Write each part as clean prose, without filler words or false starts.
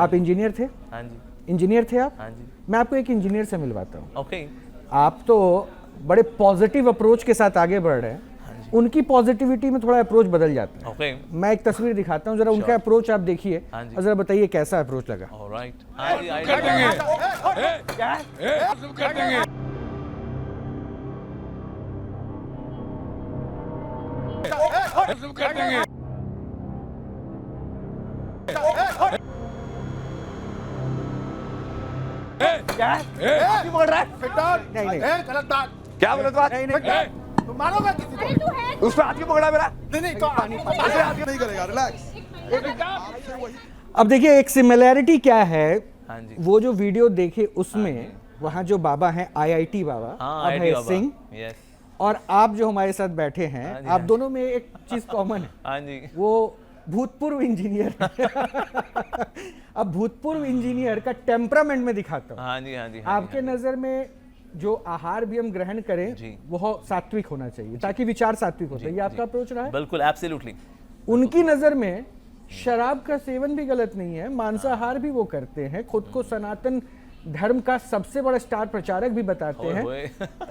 आप इंजीनियर थे? हाँ जी। इंजीनियर थे आप? हाँ जी। मैं आपको एक इंजीनियर से मिलवाता हूँ। ओके। आप तो बड़े पॉजिटिव अप्रोच के साथ आगे बढ़ रहे हैं, उनकी पॉजिटिविटी में थोड़ा अप्रोच बदल जाता है। ओके। मैं एक तस्वीर दिखाता हूँ, जरा उनका अप्रोच आप देखिए और जरा बताइए कैसा अप्रोच लगा। ऑलराइट। कर देंगे। कर देंगे। क्या बोल रहा है? नहीं नहीं गलत बात। क्या गलत बात? नहीं नहीं तुम मारोगे किसी को? उसने हाथ क्यों पकड़ा मेरा? नहीं तो ऐसे हाथ नहीं करेगा, रिलैक्स। अब देखिए एक सिमिलैरिटी क्या है, हाँ जी। वो जो वीडियो देखे उसमें वहाँ जो बाबा हैं IIT बाबा हाँ, अभय बाबा। सिंह, यस। और आप जो हमारे साथ बैठे हैं, हाँ जी, आप हाँ दोनों में एक चीज कॉमन है, हाँ जी। वो भूतपूर्व इंजीनियर है। अब भूतपूर्व इंजीनियर का टेम्परामेंट में दिखाता हूँ। हाँ जी, हाँ जी, हाँ जी, आपके नजर में जो आहार भी हम ग्रहण करें जी। वो सात्विक होना चाहिए ताकि विचार सात्विक होता है। ये आपका अप्रोच रहा है? बिल्कुल, एब्सोल्युटली। उनकी नजर में शराब का सेवन भी गलत नहीं है, मांसाहार भी वो करते हैं, खुद को सनातन धर्म का सबसे बड़ा स्टार प्रचारक भी बताते हैं,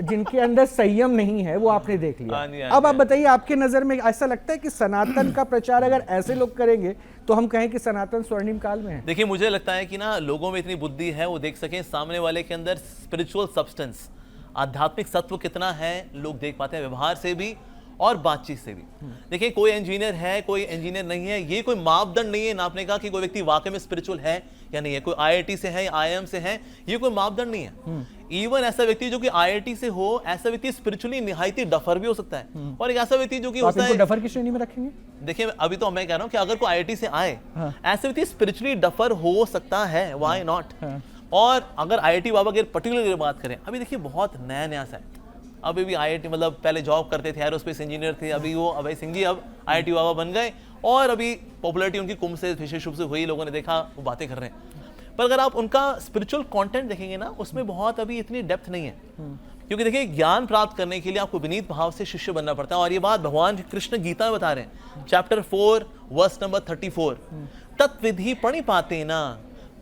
जिनके अंदर संयम नहीं है वो आपने देख लिया। हाँ जी, हाँ अब जी, आप बताइए, आपके नजर में ऐसा लगता है कि सनातन का प्रचार अगर ऐसे लोग करेंगे तो हम कहें कि सनातन स्वर्णिम काल में है? देखिए, मुझे लगता है कि ना लोगों में इतनी बुद्धि है, वो देख सकें सामने वाले के अंदर स्पिरिचुअल सब्सटेंस, आध्यात्मिक सत्व कितना है, लोग देख पाते हैं व्यवहार से भी और बातचीत से भी। देखिए, कोई इंजीनियर है, कोई इंजीनियर नहीं है, ये कोई मापदंड नहीं है नापने का कि कोई व्यक्ति वाकई में स्पिरिचुअल है या नहीं है। कोई IIT से है, IIM से है, ये कोई मापदंड नहीं है। इवन ऐसा व्यक्ति जो कि IIT से हो, ऐसा व्यक्ति स्पिरिचुअली निहायती डफर भी हो सकता है, और एक ऐसा व्यक्ति जो कि तो आप होता इनको है, डफर की श्रेणी में रखेंगे? देखिए अभी तो मैं कह रहा हूं कि अगर कोई IIT से आए, ऐसे व्यक्ति स्पिरिचुअली डफर हो सकता है, व्हाई नॉट। और अगर IIT बाबा की पर्टिकुलर बात करें, अभी देखिए बहुत नया नया सा है, अभी भी IIT मतलब पहले जॉब करते थे, एरोस्पेस इंजीनियर थे, अभी वो अभय सिंह जी अब IIT बाबा बन गए, और अभी पॉपुलैरिटी उनकी कुंभ से विशेष रूप से हुई, लोगों ने देखा वो बातें कर रहे हैं। पर अगर आप उनका स्पिरिचुअल कंटेंट देखेंगे ना, उसमें बहुत अभी इतनी डेप्थ नहीं है, क्योंकि देखिए ज्ञान प्राप्त करने के लिए आपको विनीत भाव से शिष्य बनना पड़ता है। और ये बात भगवान कृष्ण गीता में बता रहे हैं, चैप्टर 4 वर्स नंबर 34, तत्विधि प्रणिपातेन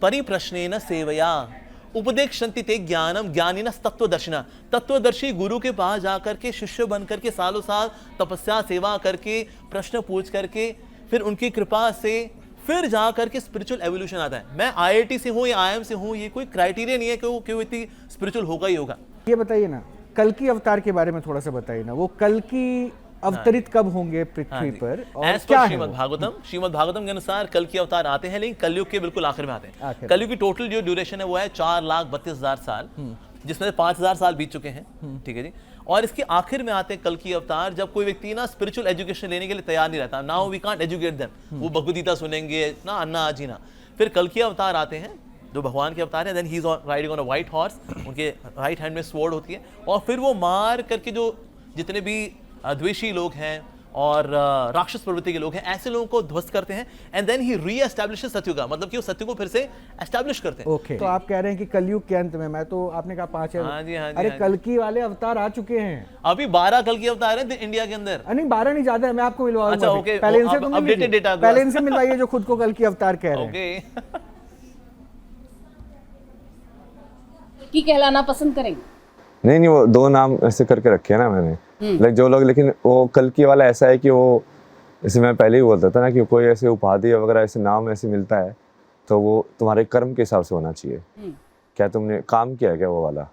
परिप्रश्नेन सेवया उपदेक्षन्ति ते ज्ञानम ज्ञानिनः तत्वदर्शिनः। तत्वदर्शी गुरु के पास जाकर के शिष्य बन करके सालों साल तपस्या सेवा करके प्रश्न पूछ करके फिर उनकी कृपा से फिर जा करके स्पिरिचुअल एवोल्यूशन आता है। मैं IIT से हूँ या IIM से हूँ, ये कोई क्राइटेरिया नहीं है कि वो क्यों इतनी स्पिरिचुअल होगा ही होगा। ये बताइए ना, कल की अवतार के बारे में थोड़ा सा बताइए ना, वो कल की अवतरित कब होंगे पृथ्वी पर, और क्या है? श्रीमद् भागवतम के अनुसार कल की अवतार आते हैं, लेकिन कलयुग के बिल्कुल आखिर में आते हैं। कलयुग की टोटल जो ड्यूरेशन है वो है 4,32,000 साल, जिसमें 5,000 साल बीत चुके हैं, ठीक है जी। और इसके आखिर में आते हैं कल की अवतार, जब कोई व्यक्ति ना स्पिरिचुअल एजुकेशन लेने के लिए तैयार नहीं रहता, now we can't educate them, वो भगवद गीता सुनेंगे ना, अन्ना आज ही ना। फिर कल की अवतार आते हैं जो भगवान के अवतार है, then he is riding on a white horse, उनके राइट हैंड में स्वॉर्ड होती है, और फिर वो मार करके जो जितने भी द्वेषी लोग हैं और राक्षस प्रवृत्ति के लोग हैं, ऐसे लोगों को ध्वस्त करते हैं, एंड देन ही रीएस्टैब्लिशेस सत्युग, मतलब कि वो सत्य को फिर से एस्टैब्लिश करते हैं। ओके, तो आप कह रहे हैं कि कलयुग के अंत में, मैं तो आपने कहा 5 है। हाँ जी, हाँ जी, अरे हाँ जी। कल की वाले अवतार आ चुके हैं, अभी 12 कल की अवतार है इंडिया के अंदर। नहीं 12 नहीं, ज्यादा है, मैं आपको मिलवाऊंगा। अच्छा, ओके, पहले इनसे अब अपडेटेड डेटा पहले इनसे मिलवाइए जो खुद को कल की अवतार कह रहे हैं। ओके। की कहलाना पसंद करेंगे? नहीं, वो 2 नाम ऐसे करके रखे हैं ना मैंने, लाइक जो लोग, लेकिन वो कल की वाला ऐसा है कि वो, जैसे मैं पहले ही बोलता था ना कि कोई ऐसे उपाधि वगैरह ऐसे नाम ऐसे मिलता है तो वो तुम्हारे कर्म के हिसाब से होना चाहिए। क्या तुमने काम किया है क्या वो वाला?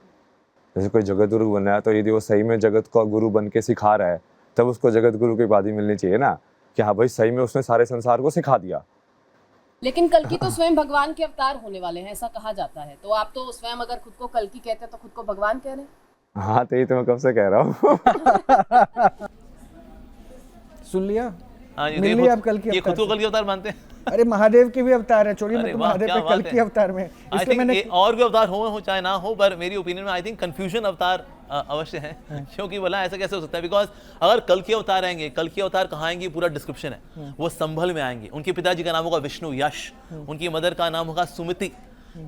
जैसे कोई जगत गुरु बन रहा है, तो यदि वो सही में जगत का गुरु बन के सिखा रहा है, तब उसको जगत गुरु की उपाधि मिलनी चाहिए ना, कि हाँ भाई सही में उसने सारे संसार को सिखा दिया। लेकिन कल की तो स्वयं भगवान के अवतार होने वाले हैं, ऐसा कहा जाता है, तो आप तो स्वयं अगर खुद को कल की कहते हैं तो खुद को भगवान कह रहे हैं। हाँ, तो ये तो मैं कब से कह रहा हूँ। सुन लिया? हाँ जी, मिल लिया आप कल की ये खुद अवतार को कल की अवतार मानते हैं। अरे महादेव के भी अवतार है, छोड़िए, अरे मैं तो वाह, महादेव क्या पे कल बात की है। अवतार में, आई इसलिए मैंने थिंक और भी अवतार हो चाहे ना हो, पर मेरी ओपिनियन में आई थिंक कंफ्यूजन अवतार अवश्य है, क्योंकि बोला ऐसा कैसे हो सकता है, बिकॉज अगर कल के अवतार आएंगे, कल के अवतार कहाँ आएंगे पूरा डिस्क्रिप्शन है, वो संभल में आएंगे। उनके पिताजी का नाम होगा विष्णु यश, उनकी मदर का नाम होगा सुमिति,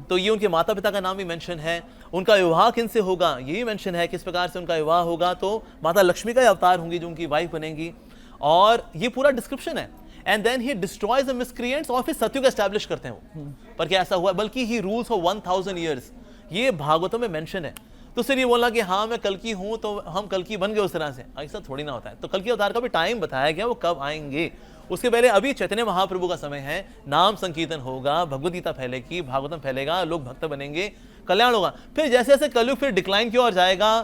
तो ये उनके माता पिता का नाम भी मेंशन है। उनका विवाह किनसे होगा ये भी मेंशन है, किस प्रकार से उनका विवाह होगा, तो माता लक्ष्मी का अवतार होंगी जो उनकी वाइफ बनेंगी, और ये पूरा डिस्क्रिप्शन है। And then he destroys the miscreants और फिर सत्युग एस्टैब्लिश करते हैं वो। पर क्या ऐसा हुआ? बल्कि ही रूल्स फॉर 1000 ईयर्स, ये भागवतों में मेंशन है। तो सिर्फ ये बोला कि हाँ मैं कल्कि हूं तो हम कल्कि बन गए उस तरह से, ऐसा थोड़ी ना होता है। तो कल्कि अवतार का भी टाइम बताया गया, वो कब आएंगे। उसके पहले अभी चैतन्य महाप्रभु का समय है, नाम संकीर्तन होगा, भगवद गीता फैलेगी, भागवतम फैलेगा, लोग भक्त बनेंगे, कल्याण होगा। फिर जैसे जैसे कलयुग फिर डिक्लाइन की ओर जाएगा,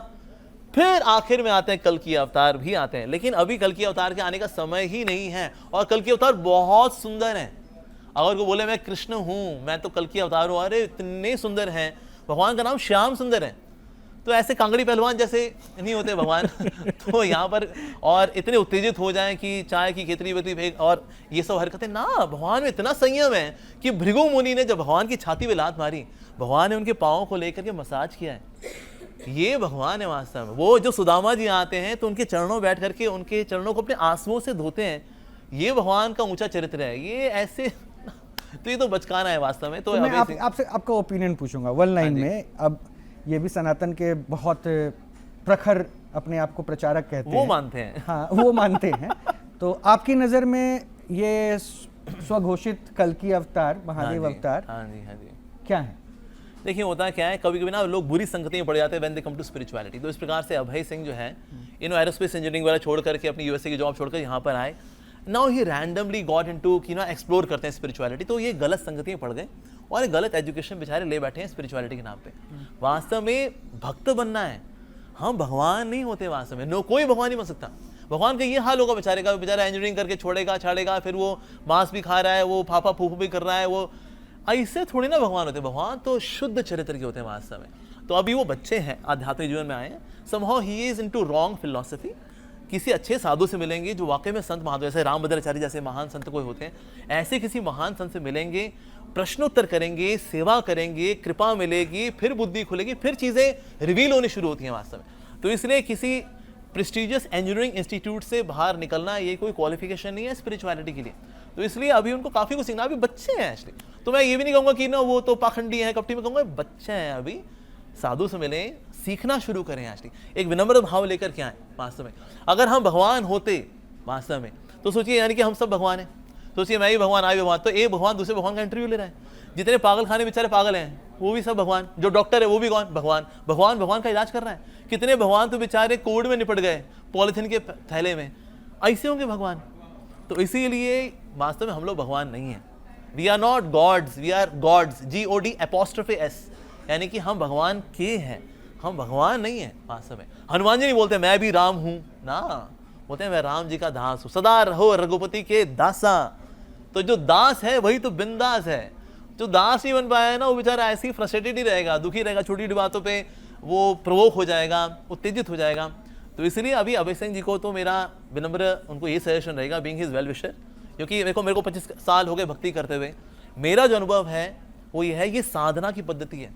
फिर आखिर में आते हैं कल्कि अवतार भी आते हैं। लेकिन अभी कल्कि अवतार के आने का समय ही नहीं है। और कल्कि अवतार बहुत सुंदर है। अगर को बोले मैं कृष्ण हूं, मैं तो कल्कि अवतार हूं, अरे इतने सुंदर हैं। भगवान का नाम श्याम सुंदर है। तो ऐसे कांगड़ी पहलवान जैसे नहीं होते भगवान तो यहाँ पर और इतने उत्तेजित हो जाएं कि चाय की केतली बेतली फेंक और ये सब हरकतें ना। भगवान में इतना संयम है कि भृगु मुनि ने जब भगवान की छाती पे लात मारी, भगवान ने उनके पाँव को लेकर के मसाज किया है। ये भगवान है वास्तव में। वो जो सुदामा जी आते हैं तो उनके चरणों बैठ करके उनके चरणों को अपने आंसुओं से धोते हैं। ये भगवान का ऊंचा चरित्र है। ये ऐसे तो ये तो बचकाना है वास्तव में। तो मैं आपसे आपका ओपिनियन पूछूंगा वन लाइन में। अब ये भी सनातन के बहुत प्रखर अपने आप को प्रचारक कहते हैं, वो मानते हैं। हाँ वो मानते हैं। तो आपकी नज़र में ये स्वघोषित कल्कि अवतार, महादेव अवतार, हाँ जी क्या है? देखिए होता क्या है, कभी कभी ना लोग बुरी संगति में पड़ जाते हैं when they come to spirituality. तो इस प्रकार से अभय सिंह जो है, इन्होंने एरोस्पेस इंजीनियरिंग वाला छोड़ करके अपनी यूएसए की जॉब छोड़कर यहाँ पर आए। Now he randomly got into कि ना एक्सप्लोर करते हैं स्पिरिचुअलिटी। तो ये गलत संगति में पड़ गए और गलत एजुकेशन बेचारे ले बैठे हैं स्पिरिचुअलिटी के नाम पे। वास्तव में भक्त बनना है, हम भगवान नहीं होते वास्तव में। कोई भगवान नहीं बन सकता। भगवान का ये हाल होगा बेचारे का, बेचारा इंजीनियरिंग करके छोड़ेगा छाड़ेगा, फिर वो मांस भी खा रहा है, वो फाफा फूफू भी कर रहा है। वो ऐसे थोड़ी ना भगवान होते। भगवान तो शुद्ध चरित्र के होते हैं वास्तव में। तो अभी वो बच्चे हैं, आध्यात्मिक जीवन में आए हैं। Somehow he is into wrong philosophy. किसी अच्छे साधु से मिलेंगे जो वाकई में संत महात्मा, जैसे रामभद्राचार्य जैसे महान संत कोई होते हैं, ऐसे किसी महान संत से मिलेंगे, प्रश्नोत्तर करेंगे, सेवा करेंगे, कृपा मिलेगी, फिर बुद्धि खुलेगी, फिर चीज़ें रिवील होनी शुरू होती हैं वास्तव में। तो इसलिए किसी प्रेस्टिजियस इंजीनियरिंग इंस्टीट्यूट से बाहर निकलना ये कोई क्वालिफिकेशन नहीं है स्पिरिचुअलिटी के लिए। तो इसलिए अभी उनको काफ़ी कुछ सीखना। अभी बच्चे हैं एक्चुअली। तो मैं ये भी नहीं कहूँगा कि ना वो तो पाखंडी है, कपटी में कहूँगा बच्चे हैं अभी। साधु से मिलें, सीखना शुरू करें एक्चुअली, एक विनम्र भाव लेकर के आए वास्तव में। अगर हम भगवान होते वास्तव में तो सोचिए, यानी कि हम सब भगवान हैं। सोचिए मैं भी भगवान, आई भगवान, तो एक भगवान दूसरे भगवान का इंटरव्यू ले रहा है। जितने पागल खाने बेचारे पागल हैं वो भी सब भगवान। जो डॉक्टर है वो भी कौन? भगवान। भगवान भगवान का इलाज कर रहा है। कितने भगवान तो बेचारे कोविड में निपट गए पॉलिथीन के थैले में। ऐसे होंगे भगवान। तो इसीलिए वास्तव में हम लोग भगवान नहीं हैं। We are not gods, we are gods, GOD'(S), यानी कि हम भगवान के हैं, हम भगवान नहीं है वास्तव में। हनुमान जी नहीं बोलते मैं भी राम हूं ना, बोलते हैं मैं राम जी का दास हूं। सदा रहो रघुपति के दासा। तो जो दास है वही तो बिंदास है। जो दास नहीं बन पाया है ना, वो बेचारा ऐसे ही फ्रस्ट्रेटेड ही रहेगा, दुखी रहेगा, छोटी छोटी बातों पे वो प्रोवोक हो जाएगा, उत्तेजित हो जाएगा। तो इसलिए अभी अभय सिंह जी को तो मेरा विनम्र उनको ये सजेशन रहेगा, बीइंग हिज वेल विशर, क्योंकि मेरे को 25 साल हो गए भक्ति करते हुए। मेरा जो अनुभव है वो ये है, ये साधना की पद्धति है।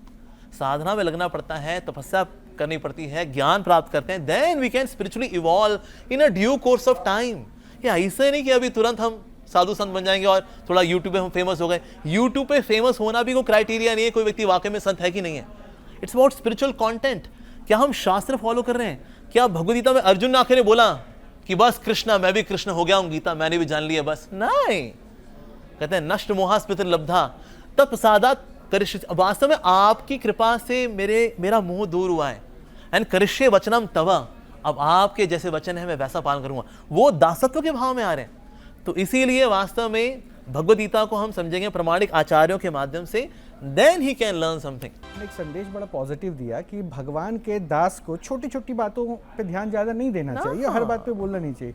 साधना में लगना पड़ता है, तपस्या करनी पड़ती है, ज्ञान प्राप्त करते हैं, then we can spiritually evolve in a due course of time. ये ऐसे नहीं कि अभी तुरंत हम साधु संत बन जाएंगे और थोड़ा यूट्यूब पे हम फेमस हो गए। यूट्यूब पे फेमस होना भी कोई क्राइटेरिया नहीं है कोई व्यक्ति वाकई में संत है कि नहीं है। It's about spiritual content. क्या हम शास्त्र फॉलो कर रहे हैं? क्या भगवद गीता में अर्जुन ने आखिर बोला कि बस कृष्णा, मैं भी कृष्ण हो गया हूं, गीता मैंने भी जान लिया बस? नहीं, कहते हैं नष्ट मोहास्पित लब्धा तत्प्रसादात् करिष्ये। वास्तव में आपकी कृपा से मेरा मोह दूर हुआ है। एंड करिष्ये वचनम तव, अब आपके जैसे वचन है मैं वैसा पालन करूंगा। वो दासत्व के भाव में आ रहे हैं। तो इसीलिए वास्तव में भगवद गीता को हम समझेंगे प्रमाणिक आचार्यों के माध्यम से, then he can learn something. एक संदेश बड़ा पॉजिटिव दिया कि भगवान के दास को छोटी छोटी बातों पे ध्यान ज्यादा नहीं देना चाहिए, हर बात पे बोलना नहीं चाहिए।